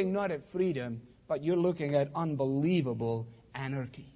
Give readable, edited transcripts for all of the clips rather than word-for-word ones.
not at freedom, but you're looking at unbelievable anarchy.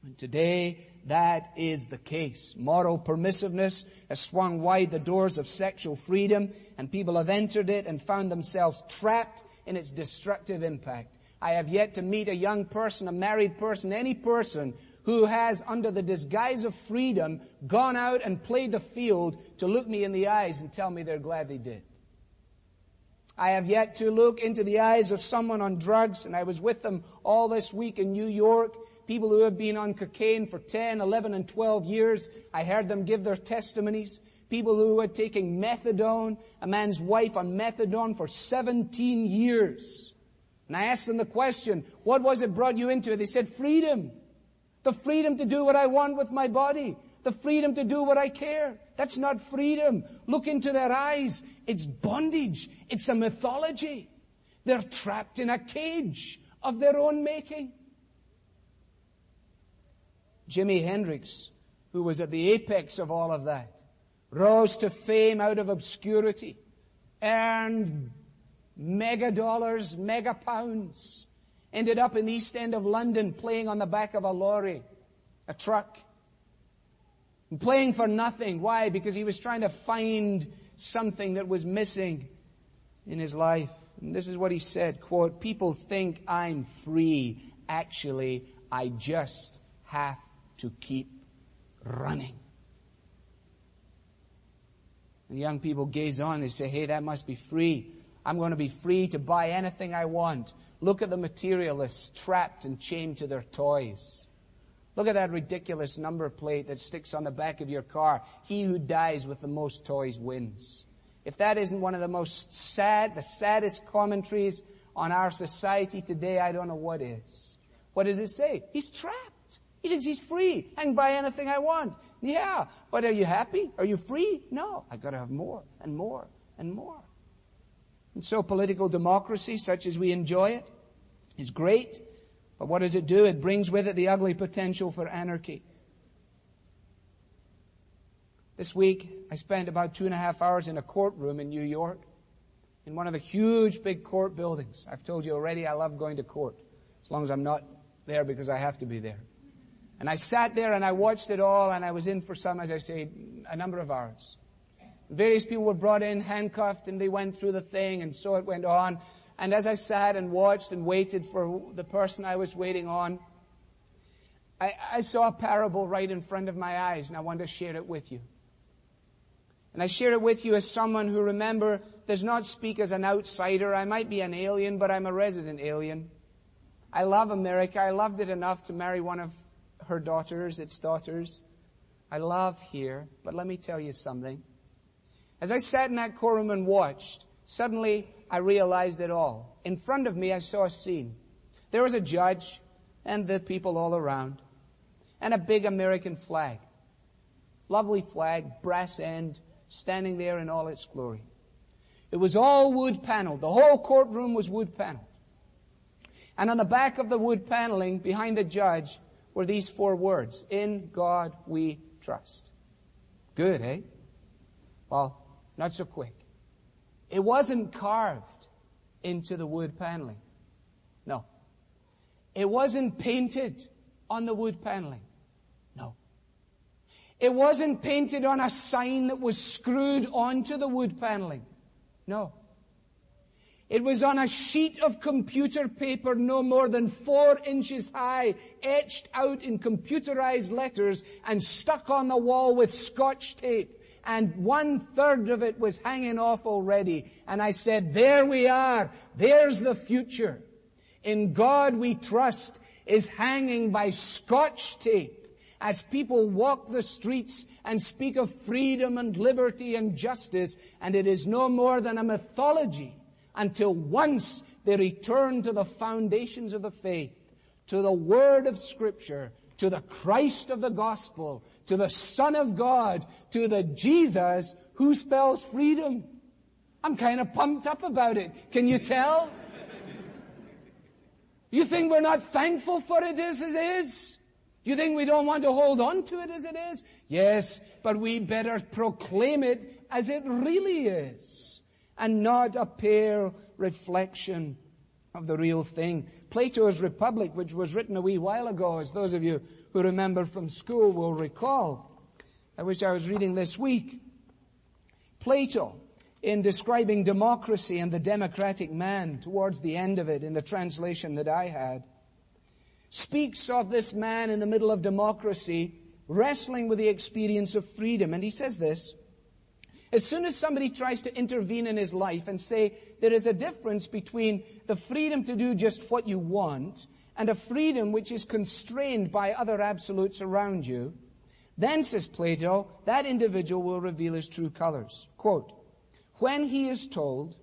And today, that is the case. Moral permissiveness has swung wide the doors of sexual freedom, and people have entered it and found themselves trapped in its destructive impact. I have yet to meet a young person, a married person, any person who has, under the disguise of freedom, gone out and played the field to look me in the eyes and tell me they're glad they did. I have yet to look into the eyes of someone on drugs, and I was with them all this week in New York. People who have been on cocaine for 10, 11, and 12 years. I heard them give their testimonies. People who were taking methadone, a man's wife on methadone for 17 years. And I asked them the question, what was it brought you into it? They said, freedom. The freedom to do what I want with my body. The freedom to do what I care. That's not freedom. Look into their eyes. It's bondage. It's a mythology. They're trapped in a cage of their own making. Jimi Hendrix, who was at the apex of all of that, rose to fame out of obscurity, earned mega dollars, mega pounds, ended up in the East End of London playing on the back of a lorry, a truck, and playing for nothing. Why? Because he was trying to find something that was missing in his life. And this is what he said, quote, "People think I'm free. Actually, I just have to keep running." And young people gaze on, they say, hey, that must be free. I'm going to be free to buy anything I want. Look at the materialists trapped and chained to their toys. Look at that ridiculous number plate that sticks on the back of your car. He who dies with the most toys wins. If that isn't one of the saddest commentaries on our society today, I don't know what is. What does it say? He's trapped. He thinks he's free. I can buy anything I want. Yeah, but are you happy? Are you free? No. I've got to have more and more and more. And so political democracy, such as we enjoy it, is great. But what does it do? It brings with it the ugly potential for anarchy. This week, I spent about 2.5 hours in a courtroom in New York, in one of the huge big court buildings. I've told you already I love going to court, as long as I'm not there because I have to be there. And I sat there and I watched it all, and I was in for some, as I say, a number of hours. Various people were brought in, handcuffed, and they went through the thing, and so it went on. And as I sat and watched and waited for the person I was waiting on, I saw a parable right in front of my eyes, and I want to share it with you. And I share it with you as someone who, remember, does not speak as an outsider. I might be an alien, but I'm a resident alien. I love America. I loved it enough to marry one of its daughters. I love here, but let me tell you something. As I sat in that courtroom and watched, suddenly I realized it all. In front of me, I saw a scene. There was a judge and the people all around, and a big American flag. Lovely flag, brass end, standing there in all its glory. It was all wood paneled. The whole courtroom was wood paneled. And on the back of the wood paneling, behind the judge, were these 4 words: "In God we trust." Good, eh? Well, not so quick. It wasn't carved into the wood paneling. No. It wasn't painted on the wood paneling. No. It wasn't painted on a sign that was screwed onto the wood paneling. No. It was on a sheet of computer paper no more than 4 inches high, etched out in computerized letters and stuck on the wall with Scotch tape. And 1/3 of it was hanging off already. And I said, there we are. There's the future. In God we trust is hanging by Scotch tape as people walk the streets and speak of freedom and liberty and justice. And it is no more than a mythology until once they return to the foundations of the faith, to the Word of Scripture, to the Christ of the Gospel, to the Son of God, to the Jesus who spells freedom. I'm kind of pumped up about it. Can you tell? You think we're not thankful for it as it is? You think we don't want to hold on to it as it is? Yes, but we better proclaim it as it really is, and not a pale reflection of the real thing. Plato's Republic, which was written a wee while ago, as those of you who remember from school will recall, which I was reading this week. Plato, in describing democracy and the democratic man towards the end of it, in the translation that I had, speaks of this man in the middle of democracy wrestling with the experience of freedom. And he says this: as soon as somebody tries to intervene in his life and say there is a difference between the freedom to do just what you want and a freedom which is constrained by other absolutes around you, then, says Plato, that individual will reveal his true colors. Quote, when he is told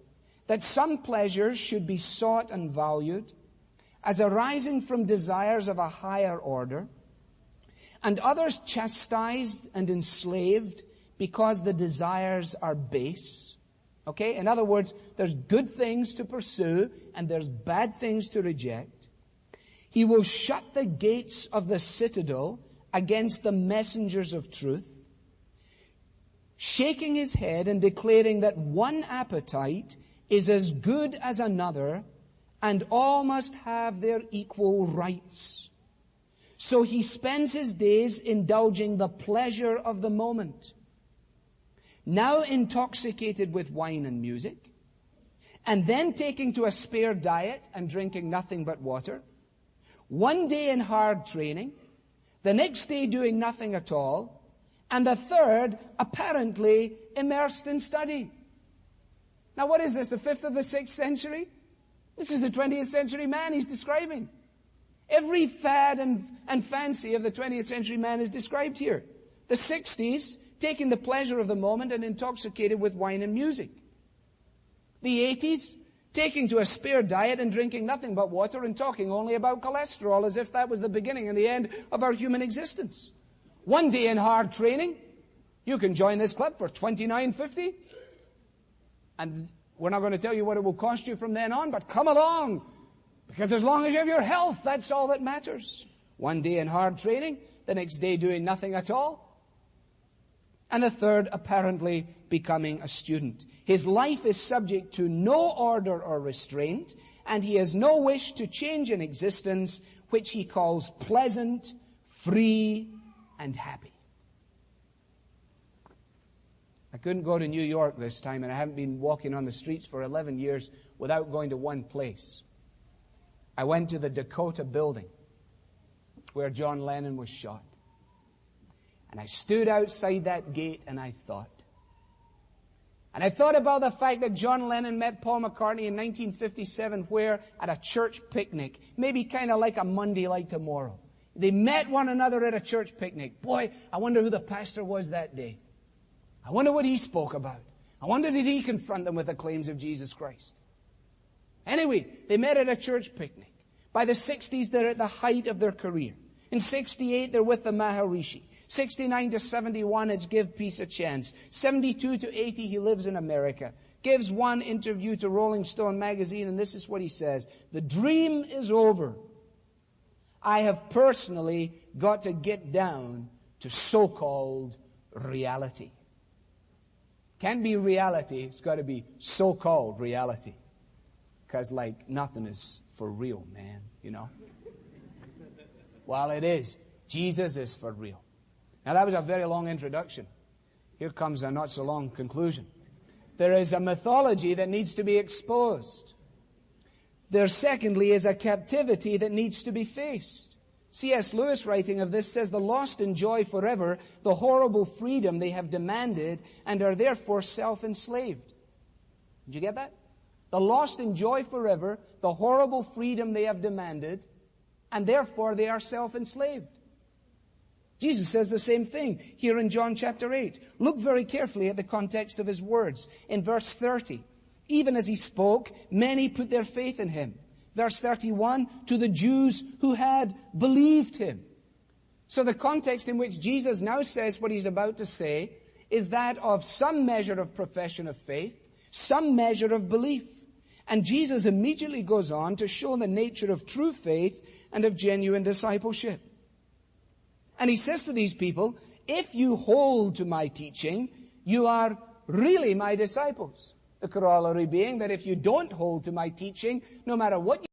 that some pleasures should be sought and valued as arising from desires of a higher order, and others chastised and enslaved because the desires are base. Okay? In other words, there's good things to pursue and there's bad things to reject. He will shut the gates of the citadel against the messengers of truth, shaking his head and declaring that one appetite is as good as another and all must have their equal rights. So he spends his days indulging the pleasure of the moment, now intoxicated with wine and music, and then taking to a spare diet and drinking nothing but water, one day in hard training, the next day doing nothing at all, and the third apparently immersed in study. Now what is this, the 5th or the 6th century? This is the 20th century man he's describing. Every fad and fancy of the 20th century man is described here. The 60s, taking the pleasure of the moment and intoxicated with wine and music. The 80s, taking to a spare diet and drinking nothing but water and talking only about cholesterol as if that was the beginning and the end of our human existence. One day in hard training, you can join this club for $29.50. And we're not going to tell you what it will cost you from then on, but come along. Because as long as you have your health, that's all that matters. One day in hard training, the next day doing nothing at all. And a third apparently becoming a student. His life is subject to no order or restraint, and he has no wish to change an existence which he calls pleasant, free, and happy. I couldn't go to New York this time, and I haven't been walking on the streets for 11 years without going to one place. I went to the Dakota building where John Lennon was shot. And I stood outside that gate and I thought. And I thought about the fact that John Lennon met Paul McCartney in 1957 where? At a church picnic. Maybe kind of like a Monday like tomorrow. They met one another at a church picnic. Boy, I wonder who the pastor was that day. I wonder what he spoke about. I wonder did he confront them with the claims of Jesus Christ. Anyway, they met at a church picnic. By the 60s, they're at the height of their career. In 68, they're with the Maharishi. 69 to 71, it's Give Peace a Chance. 72 to 80, he lives in America. Gives one interview to Rolling Stone magazine, and this is what he says. The dream is over. I have personally got to get down to so-called reality. Can't be reality, it's got to be so-called reality. Because like nothing is for real, man, you know. Well, it is. Jesus is for real. Now that was a very long introduction. Here comes a not so long conclusion. There is a mythology that needs to be exposed. There, secondly, is a captivity that needs to be faced. C.S. Lewis, writing of this, says, the lost enjoy forever the horrible freedom they have demanded and are therefore self-enslaved. Did you get that? The lost enjoy forever the horrible freedom they have demanded and therefore they are self-enslaved. Jesus says the same thing here in John chapter 8. Look very carefully at the context of his words. In verse 30, even as he spoke, many put their faith in him. Verse 31, to the Jews who had believed him. So the context in which Jesus now says what he's about to say is that of some measure of profession of faith, some measure of belief. And Jesus immediately goes on to show the nature of true faith and of genuine discipleship. And he says to these people, if you hold to my teaching, you are really my disciples. The corollary being that if you don't hold to my teaching, no matter what